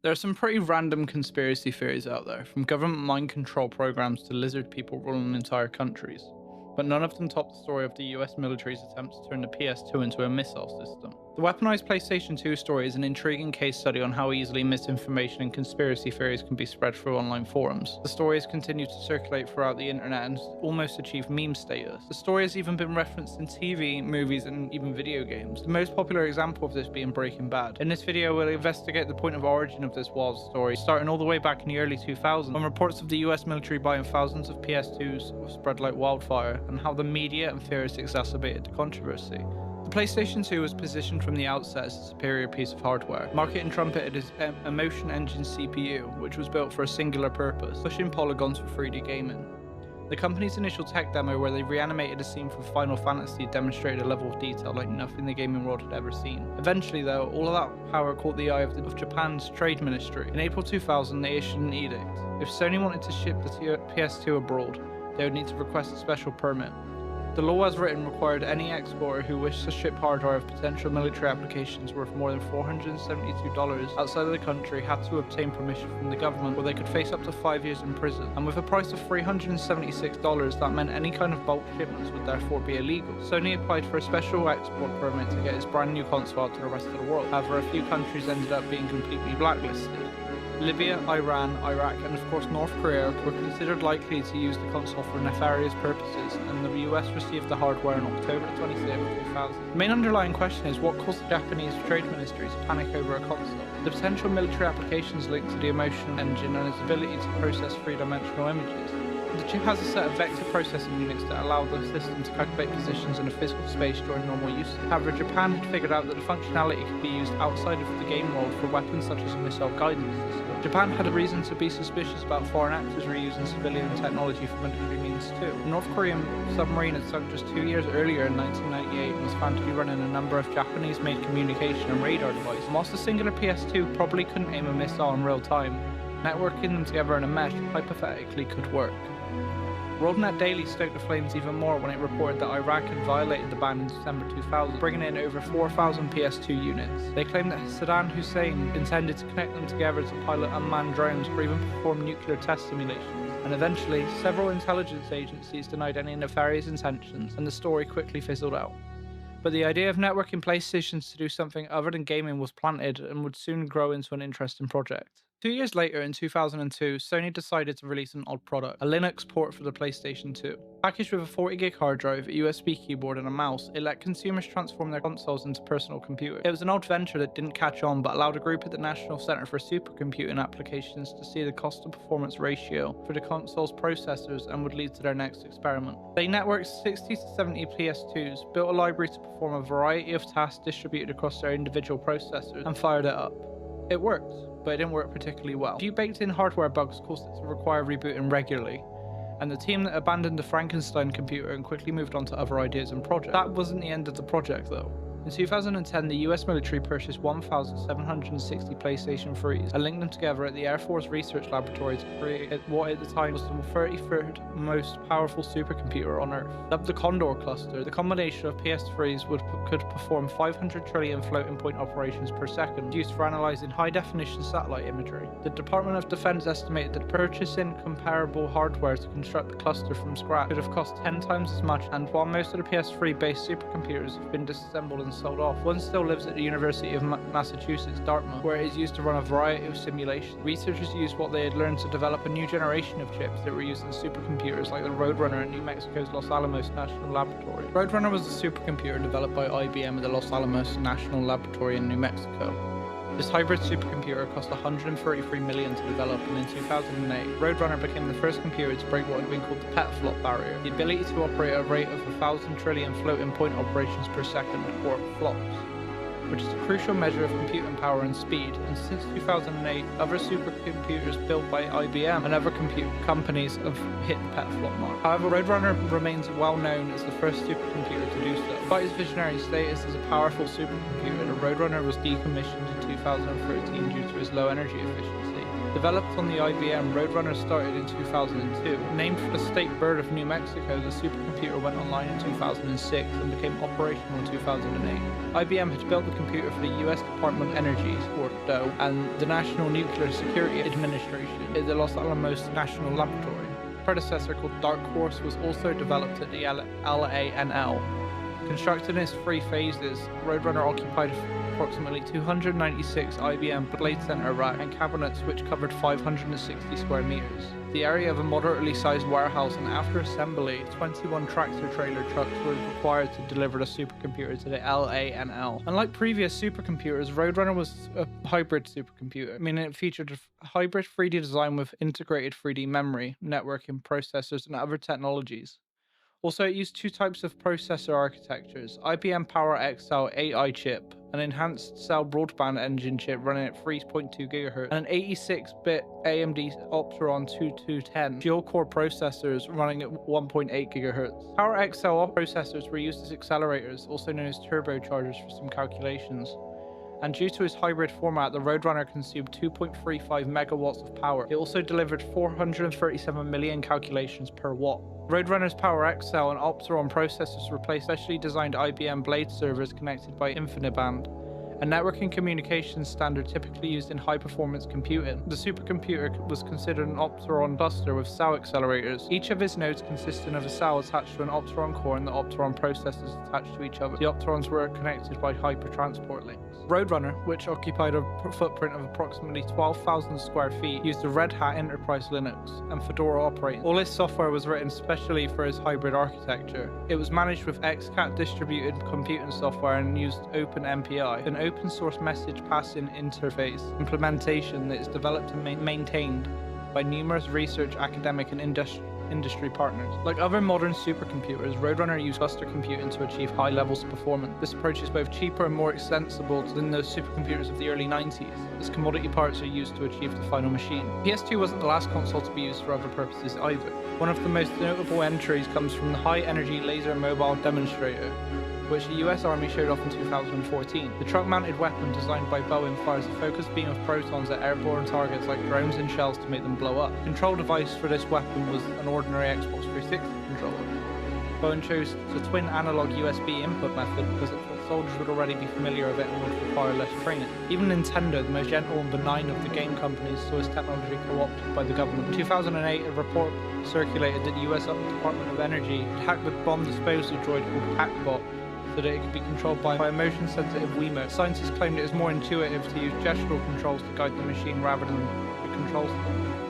There are some pretty random conspiracy theories out there, from government mind control programs to lizard people ruling entire countries. But none of them top the story of the US military's attempt to turn the PS2 into a missile system. The weaponized PlayStation 2 story is an intriguing case study on how easily misinformation and conspiracy theories can be spread through online forums. The story has continued to circulate throughout the internet and almost achieved meme status. The story has even been referenced in TV, movies, and even video games. The most popular example of this being Breaking Bad. In this video, we'll investigate the point of origin of this wild story, starting all the way back in the early 2000s, when reports of the US military buying thousands of PS2s spread like wildfire, and how the media and theorists exacerbated the controversy. The PlayStation 2 was positioned from the outset as a superior piece of hardware, marketed and trumpeted as a motion engine CPU, which was built for a singular purpose, pushing polygons for 3D gaming. The company's initial tech demo, where they reanimated a scene from Final Fantasy, demonstrated a level of detail like nothing the gaming world had ever seen. Eventually though, all of that power caught the eye of Japan's trade ministry. In April 2000, they issued an edict. If Sony wanted to ship the PS2 abroad, they would need to request a special permit. The law as written required any exporter who wished to ship hardware of potential military applications worth more than $472 outside of the country had to obtain permission from the government, or they could face up to 5 years in prison. And with a price of $376, that meant any kind of bulk shipments would therefore be illegal. Sony applied for a special export permit to get its brand new console out to the rest of the world. However, a few countries ended up being completely blacklisted. Libya, Iran, Iraq, and of course North Korea were considered likely to use the console for nefarious purposes, and the US received the hardware on October 27, 2000. The main underlying question is what caused the Japanese Trade Ministry to panic over a console. The potential military applications linked to the Emotion Engine and its ability to process three-dimensional images. The chip has a set of vector processing units that allow the system to calculate positions in a physical space during normal usage. However, Japan had figured out that the functionality could be used outside of the game world for weapons such as a missile guidance system. Japan had a reason to be suspicious about foreign actors reusing civilian technology for military means too. The North Korean submarine had sunk just 2 years earlier in 1998 and was found to be running a number of Japanese-made communication and radar devices. And whilst a singular PS2 probably couldn't aim a missile in real time, networking them together in a mesh hypothetically could work. WorldNet Daily stoked the flames even more when it reported that Iraq had violated the ban in December 2000, bringing in over 4,000 PS2 units. They claimed that Saddam Hussein intended to connect them together to pilot unmanned drones or even perform nuclear test simulations. And eventually, several intelligence agencies denied any nefarious intentions, and the story quickly fizzled out. But the idea of networking PlayStations to do something other than gaming was planted and would soon grow into an interesting project. 2 years later, in 2002, Sony decided to release an odd product, a Linux port for the PlayStation 2. Packaged with a 40GB hard drive, a USB keyboard, and a mouse, it let consumers transform their consoles into personal computers. It was an odd venture that didn't catch on, but allowed a group at the National Center for Supercomputing Applications to see the cost to performance ratio for the console's processors and would lead to their next experiment. They networked 60 to 70 PS2s, built a library to perform a variety of tasks distributed across their individual processors, and fired it up. It worked, but it didn't work particularly well. A few baked-in hardware bugs caused it to require rebooting regularly, and the team that abandoned the Frankenstein computer and quickly moved on to other ideas and projects. That wasn't the end of the project though. In 2010, the US military purchased 1,760 PlayStation 3s and linked them together at the Air Force Research Laboratory to create what at the time was the 33rd most powerful supercomputer on Earth. Dubbed the Condor cluster, the combination of PS3s could perform 500 trillion floating point operations per second, used for analyzing high-definition satellite imagery. The Department of Defense estimated that purchasing comparable hardware to construct the cluster from scratch could have cost 10 times as much, and while most of the PS3-based supercomputers have been disassembled and sold off, one still lives at the University of Massachusetts, Dartmouth, where it is used to run a variety of simulations. Researchers used what they had learned to develop a new generation of chips that were used in supercomputers like the Roadrunner at New Mexico's Los Alamos National Laboratory. Roadrunner was a supercomputer developed by IBM at the Los Alamos National Laboratory in New Mexico. This hybrid supercomputer cost $133 million to develop, and in 2008, Roadrunner became the first computer to break what had been called the petaflop barrier, the ability to operate at a rate of 1,000 trillion floating point operations per second, or flops, which is a crucial measure of computing power and speed. And since 2008, other supercomputers built by IBM and other compute companies have hit the petaflop mark. However, Roadrunner remains well known as the first supercomputer to do so. Despite its visionary status as a powerful supercomputer, the Roadrunner was decommissioned in 2013 due to its low energy efficiency. Developed on the IBM, Roadrunner started in 2002. Named for the state bird of New Mexico, the supercomputer went online in 2006 and became operational in 2008. IBM had built the computer for the US Department of Energy, or DOE, and the National Nuclear Security Administration at the Los Alamos National Laboratory. A predecessor called Dark Horse was also developed at the LANL. Constructed in its 3 phases, Roadrunner occupied approximately 296 IBM Blade Center rack and cabinets which covered 560 square meters. The area of a moderately sized warehouse, and after assembly, 21 tractor trailer trucks were required to deliver the supercomputer to the LANL. Unlike previous supercomputers, Roadrunner was a hybrid supercomputer, meaning it featured a hybrid 3D design with integrated 3D memory, networking, processors, and other technologies. Also, it used 2 types of processor architectures: IBM Power XL AI chip, an enhanced cell broadband engine chip running at 3.2 GHz, and an 86-bit AMD Opteron 2210 dual-core processors running at 1.8 GHz. Power XL processors were used as accelerators, also known as turbochargers, for some calculations. And due to its hybrid format, the Roadrunner consumed 2.35 megawatts of power. It also delivered 437 million calculations per watt. Roadrunner's Power XL and Opteron processors replaced specially designed IBM Blade servers connected by InfiniBand, a networking communications standard typically used in high-performance computing. The supercomputer was considered an Opteron cluster with cell accelerators, each of its nodes consisting of a cell attached to an Opteron core and the Opteron processors attached to each other. The Opterons were connected by hypertransport links. Roadrunner, which occupied a footprint of approximately 12,000 square feet, used the Red Hat Enterprise Linux and Fedora operating. All its software was written specially for its hybrid architecture. It was managed with XCAT distributed computing software and used OpenMPI, an open source message passing interface implementation that is developed and maintained by numerous research, academic, and industry partners. Like other modern supercomputers, Roadrunner used cluster computing to achieve high levels of performance. This approach is both cheaper and more extensible than those supercomputers of the early 90s, as commodity parts are used to achieve the final machine. PS2 wasn't the last console to be used for other purposes either. One of the most notable entries comes from the High Energy Laser Mobile Demonstrator, which the US Army showed off in 2014. The truck-mounted weapon designed by Boeing fires a focused beam of protons at airborne targets like drones and shells to make them blow up. The control device for this weapon was an ordinary Xbox 360 controller. Boeing chose the twin analog USB input method because it thought soldiers would already be familiar with it and would require less training. Even Nintendo, the most gentle and benign of the game companies, saw its technology co-opted by the government. In 2008, a report circulated that the US Department of Energy had hacked the bomb disposal droid called Hackbot so that it could be controlled by a motion-sensitive Wiimote. Scientists claimed it is more intuitive to use gestural controls to guide the machine rather than the control system.